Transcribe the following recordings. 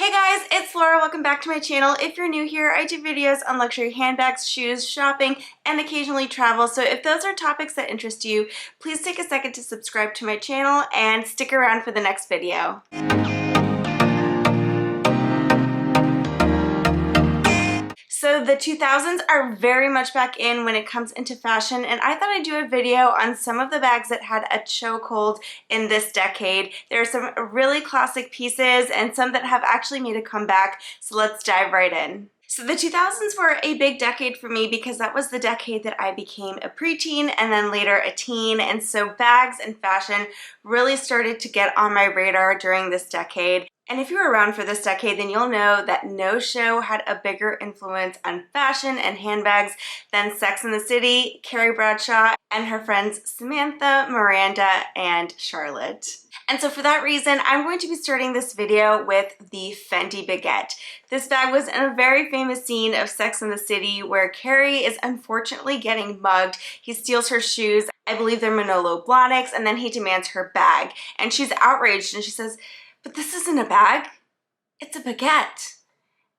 Hey guys, it's Laura. Welcome back to my channel. If you're new here, I do videos on luxury handbags, shoes, shopping, and occasionally travel. So if those are topics that interest you, please take a second to subscribe to my channel and stick around for the next video. So the 2000s are very much back in when it comes into fashion, and I thought I'd do a video on some of the bags that had a chokehold in this decade. There are some really classic pieces and some that have actually made a comeback, so let's dive right in. So the 2000s were a big decade for me because that was the decade that I became a preteen and then later a teen, and so bags and fashion really started to get on my radar during this decade. And if you were around for this decade, then you'll know that no show had a bigger influence on fashion and handbags than Sex and the City, Carrie Bradshaw, and her friends Samantha, Miranda, and Charlotte. And so for that reason, I'm going to be starting this video with the Fendi Baguette. This bag was in a very famous scene of Sex and the City where Carrie is unfortunately getting mugged. He steals her shoes, I believe they're Manolo Blahniks, and then he demands her bag. And she's outraged and she says, "But this isn't a bag, it's a baguette."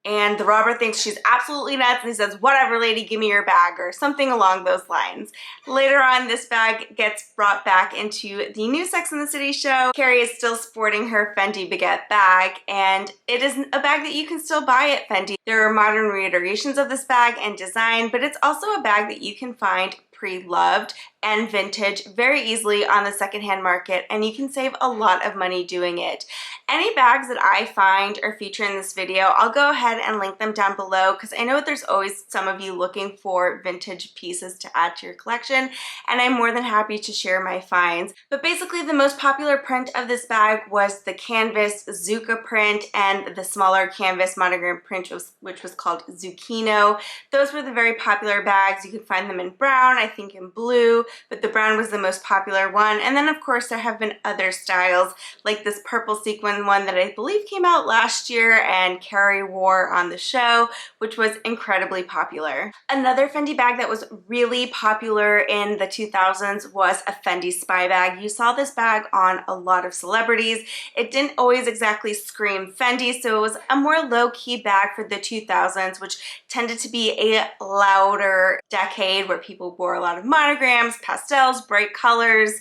And the robber thinks she's absolutely nuts and he says, "Whatever lady, give me your bag," or something along those lines. Later on, this bag gets brought back into the new Sex and the City show. Carrie is still sporting her Fendi Baguette bag, and it is a bag that you can still buy at Fendi. There are modern reiterations of this bag and design, but it's also a bag that you can find pre-loved and vintage very easily on the secondhand market, and you can save a lot of money doing it. Any bags that I find or feature in this video, I'll go ahead and link them down below because I know that there's always some of you looking for vintage pieces to add to your collection, and I'm more than happy to share my finds. But basically the most popular print of this bag was the canvas Zucca print and the smaller canvas monogram print which was called Zucchino. Those were the very popular bags. You could find them in brown, I think in blue, but the brown was the most popular one. And then of course there have been other styles like this purple sequin one that I believe came out last year and Carrie wore on the show, which was incredibly popular. Another Fendi bag that was really popular in the 2000s was a Fendi spy bag. You saw this bag on a lot of celebrities. It didn't always exactly scream Fendi, so it was a more low-key bag for the 2000s, which tended to be a louder decade where people wore a lot of monograms, pastels, bright colors,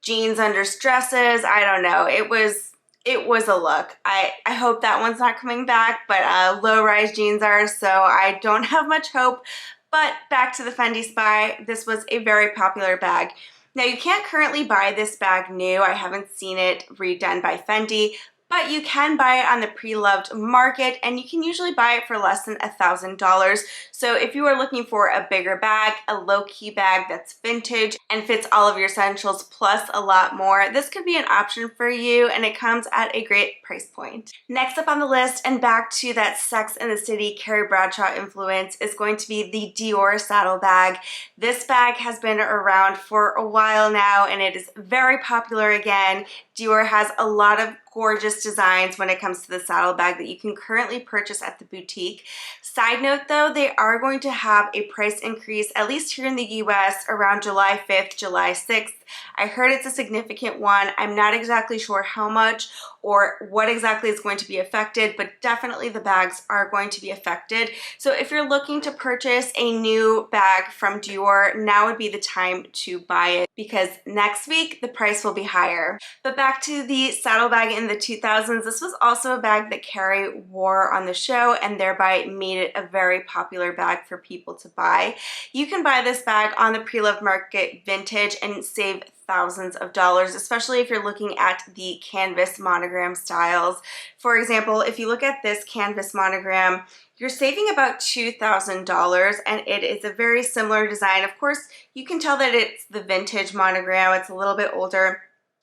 jeans under dresses. I don't know. It was a look. I hope that one's not coming back, but low-rise jeans are, so I don't have much hope. But back to the Fendi Spy, this was a very popular bag. Now you can't currently buy this bag new. I haven't seen it redone by Fendi, but you can buy it on the pre-loved market, and you can usually buy it for less than $1,000. So if you are looking for a bigger bag, a low-key bag that's vintage and fits all of your essentials plus a lot more, this could be an option for you, and it comes at a great price point. Next up on the list, and back to that Sex and the City Carrie Bradshaw influence, is going to be the Dior saddle bag. This bag has been around for a while now, and it is very popular again. Dior has a lot of gorgeous designs when it comes to the saddle bag that you can currently purchase at the boutique. Side note though, they are going to have a price increase, at least here in the US, around July 5th, July 6th. I heard it's a significant one. I'm not exactly sure how much or what exactly is going to be affected, but definitely the bags are going to be affected. So if you're looking to purchase a new bag from Dior, now would be the time to buy it because next week the price will be higher. But back to the saddle bag in the 2000s, this was also a bag that Carrie wore on the show and thereby made it a very popular bag for people to buy. You can buy this bag on the pre-loved market vintage and save thousands of dollars, especially if you're looking at the canvas monogram styles. For example, if you look at this canvas monogram, you're saving about $2,000, and it is a very similar design. Of course, you can tell that it's the vintage monogram. It's a little bit older,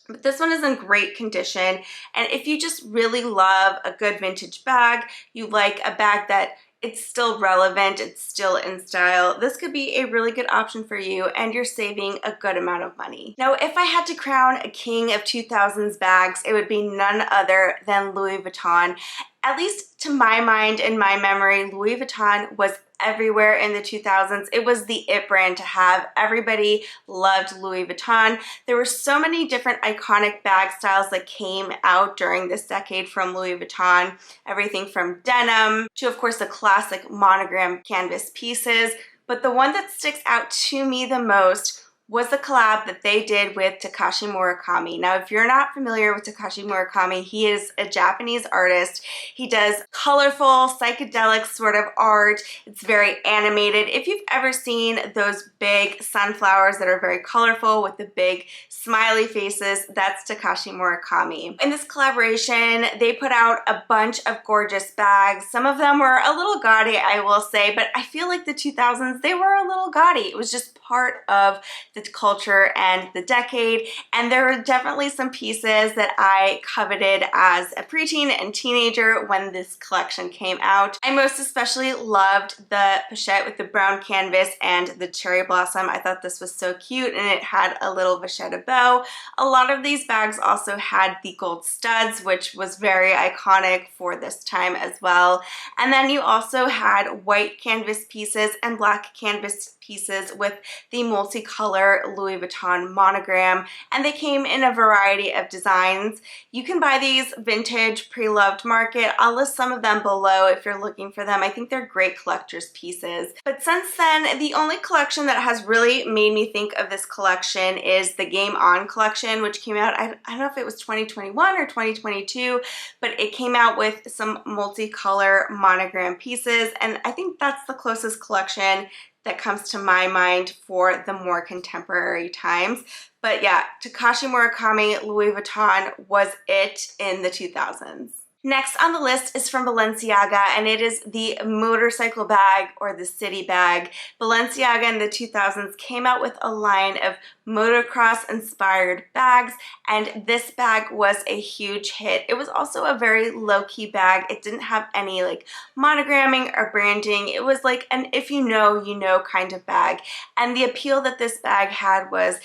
but this one is in great condition. And if you just really love a good vintage bag, you like a bag that it's still relevant, it's still in style, this could be a really good option for you, and you're saving a good amount of money. Now, if I had to crown a king of 2000s bags, it would be none other than Louis Vuitton. At least to my mind and my memory, Louis Vuitton was everywhere in the 2000s. It was the it brand to have. Everybody loved Louis Vuitton. There were so many different iconic bag styles that came out during this decade from Louis Vuitton. Everything from denim to, of course, the classic monogram canvas pieces. But the one that sticks out to me the most was the collab that they did with Takashi Murakami. Now, if you're not familiar with Takashi Murakami, he is a Japanese artist. He does colorful, psychedelic sort of art. It's very animated. If you've ever seen those big sunflowers that are very colorful with the big smiley faces, that's Takashi Murakami. In this collaboration, they put out a bunch of gorgeous bags. Some of them were a little gaudy, I will say, but I feel like the 2000s, they were a little gaudy. It was just part of the culture and the decade, and there were definitely some pieces that I coveted as a preteen and teenager when this collection came out. I most especially loved the pochette with the brown canvas and the cherry blossom. I thought this was so cute, and it had a little vachetta bow. A lot of these bags also had the gold studs, which was very iconic for this time as well. And then you also had white canvas pieces and black canvas pieces with the multicolor Louis Vuitton monogram, and they came in a variety of designs. You can buy these vintage pre-loved market. I'll list some of them below if you're looking for them. I think they're great collector's pieces. But since then, the only collection that has really made me think of this collection is the Game On collection, which came out, I don't know if it was 2021 or 2022, but it came out with some multicolor monogram pieces, and I think that's the closest collection that comes to my mind for the more contemporary times. But yeah, Takashi Murakami Louis Vuitton was it in the 2000s. Next on the list is from Balenciaga, and it is the motorcycle bag or the city bag. Balenciaga in the 2000s came out with a line of motocross inspired bags, and this bag was a huge hit. It was also a very low-key bag. It didn't have any like monogramming or branding. It was like an if you know kind of bag. And the appeal that this bag had was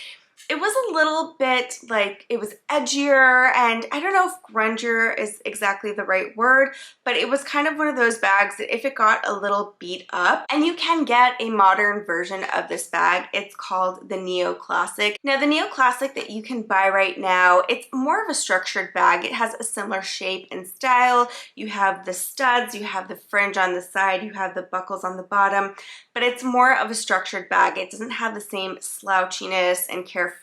it was a little bit like, it was edgier, and I don't know if grungier is exactly the right word, but it was kind of one of those bags that if it got a little beat up, and you can get a modern version of this bag, it's called the Neo Classic. Now the Neo Classic that you can buy right now, it's more of a structured bag. It has a similar shape and style. You have the studs, you have the fringe on the side, you have the buckles on the bottom, but it's more of a structured bag. It doesn't have the same slouchiness and carefreeness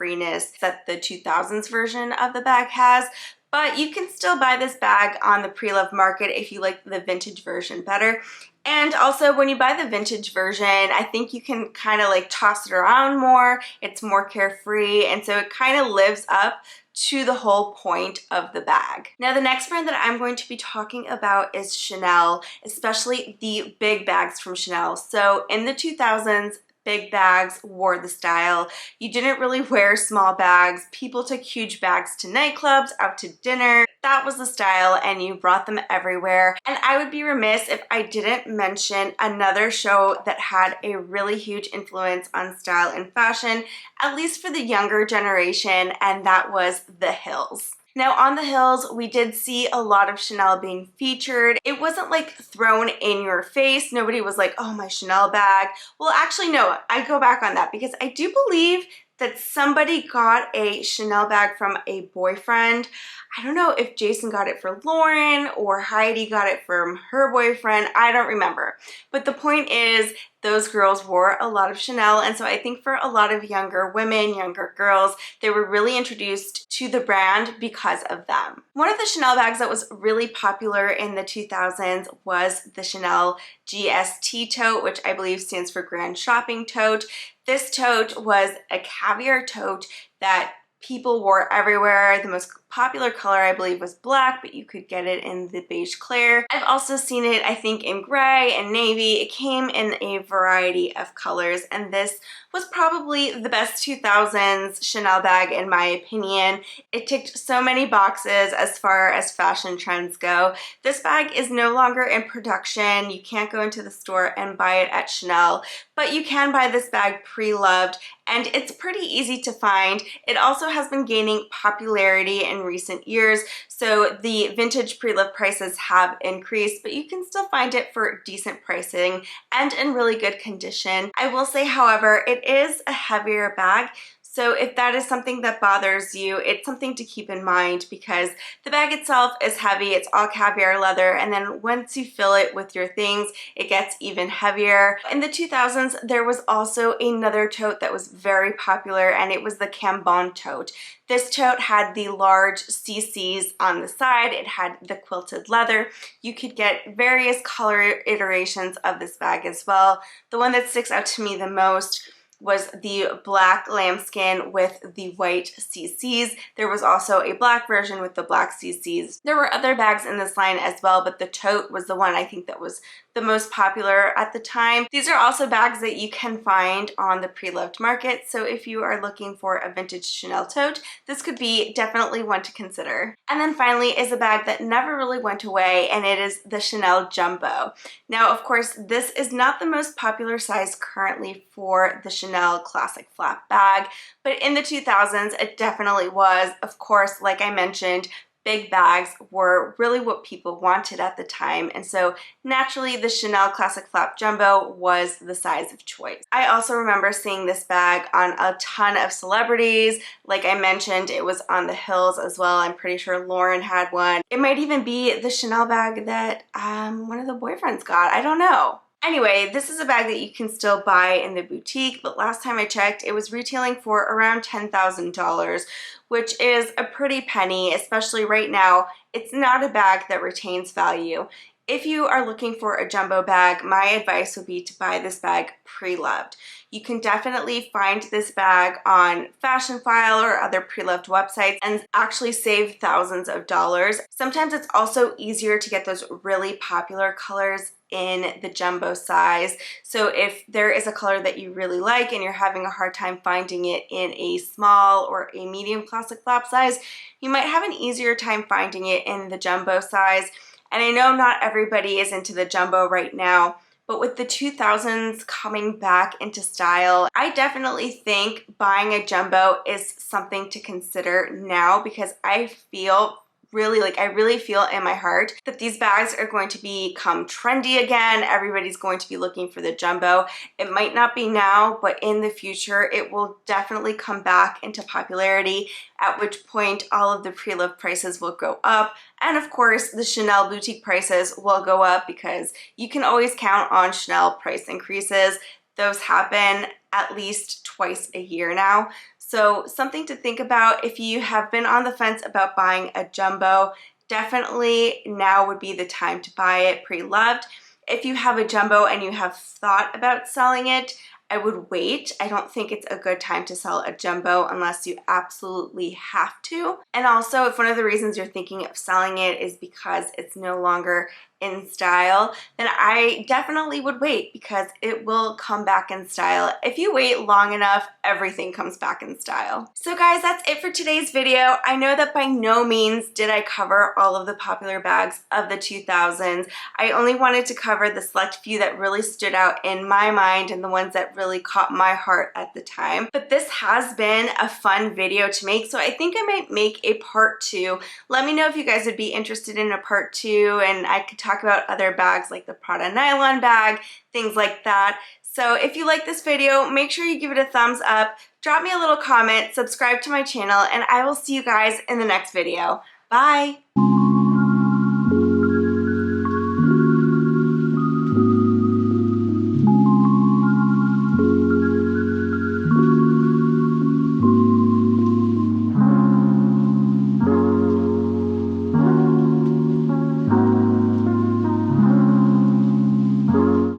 that the 2000s version of the bag has, but you can still buy this bag on the pre-loved market if you like the vintage version better. And also when you buy the vintage version, I think you can kind of like toss it around more. It's more carefree, and so it kind of lives up to the whole point of the bag. Now the next brand that I'm going to be talking about is Chanel, especially the big bags from Chanel. So in the 2000s, big bags wore the style. You didn't really wear small bags. People took huge bags to nightclubs, out to dinner. That was the style, and you brought them everywhere. And I would be remiss if I didn't mention another show that had a really huge influence on style and fashion, at least for the younger generation, and that was The Hills. Now on The Hills, we did see a lot of Chanel being featured. It wasn't like thrown in your face. Nobody was like, oh, my Chanel bag. Well, actually, no, I go back on that because I do believe that somebody got a Chanel bag from a boyfriend. I don't know if Jason got it for Lauren or Heidi got it from her boyfriend. I don't remember. But the point is, those girls wore a lot of Chanel, and so I think for a lot of younger women, younger girls, they were really introduced to the brand because of them. One of the Chanel bags that was really popular in the 2000s was the Chanel GST tote, which I believe stands for Grand Shopping Tote. This tote was a caviar tote that people wore everywhere. The most popular color, I believe, was black, but you could get it in the beige clear. I've also seen it, I think, in gray and navy. It came in a variety of colors, and this was probably the best 2000s Chanel bag in my opinion. It ticked so many boxes as far as fashion trends go. This bag is no longer in production. You can't go into the store and buy it at Chanel, but you can buy this bag pre-loved, and it's pretty easy to find. It also has been gaining popularity in recent years, so the vintage pre-loved prices have increased, but you can still find it for decent pricing and in really good condition. I will say, however, it is a heavier bag. So if that is something that bothers you, it's something to keep in mind because the bag itself is heavy. It's all caviar leather, and then once you fill it with your things, it gets even heavier. In the 2000s, there was also another tote that was very popular, and it was the CAMBON tote. This tote had the large CCs on the side. It had the quilted leather. You could get various color iterations of this bag as well. The one that sticks out to me the most was the black lambskin with the white CCs. There was also a black version with the black CCs. There were other bags in this line as well, but the tote was the one I think that was the most popular at the time. These are also bags that you can find on the pre-loved market, so if you are looking for a vintage Chanel tote, this could be definitely one to consider. And then finally is a bag that never really went away, and it is the Chanel Jumbo. Now, of course, this is not the most popular size currently for the Chanel classic flap bag, but in the 2000s, it definitely was. Of course, like I mentioned, big bags were really what people wanted at the time, and so naturally the Chanel Classic Flap Jumbo was the size of choice. I also remember seeing this bag on a ton of celebrities. Like I mentioned, it was on the Hills as well. I'm pretty sure Lauren had one. It might even be the Chanel bag that one of the boyfriends got. I don't know. Anyway, this is a bag that you can still buy in the boutique, but last time I checked, it was retailing for around $10,000, which is a pretty penny, especially right now. It's not a bag that retains value. If you are looking for a jumbo bag, my advice would be to buy this bag pre-loved. You can definitely find this bag on Fashion File or other pre-loved websites and actually save thousands of dollars. Sometimes it's also easier to get those really popular colors in the jumbo size. So if there is a color that you really like and you're having a hard time finding it in a small or a medium classic flap size, you might have an easier time finding it in the jumbo size. And I know not everybody is into the jumbo right now, but with the 2000s coming back into style, I definitely think buying a jumbo is something to consider now, because I feel I really feel in my heart that these bags are going to become trendy again. Everybody's going to be looking for the jumbo. It might not be now, but in the future, it will definitely come back into popularity, at which point all of the pre-loved prices will go up. And of course, the Chanel boutique prices will go up because you can always count on Chanel price increases. Those happen at least twice a year now. So something to think about if you have been on the fence about buying a jumbo. Definitely now would be the time to buy it pre-loved. If you have a jumbo and you have thought about selling it, I would wait. I don't think it's a good time to sell a jumbo unless you absolutely have to. And also, if one of the reasons you're thinking of selling it is because it's no longer in style, then I definitely would wait, because it will come back in style. If you wait long enough, everything comes back in style. So guys, that's it for today's video. I know that by no means did I cover all of the popular bags of the 2000s. I only wanted to cover the select few that really stood out in my mind and the ones that really caught my heart at the time. But this has been a fun video to make, so I think I might make a part 2. Let me know if you guys would be interested in a part 2, and I could talk about other bags like the Prada nylon bag, things like that. So if you like this video, make sure you give it a thumbs up, drop me a little comment, subscribe to my channel, and I will see you guys in the next video. Bye!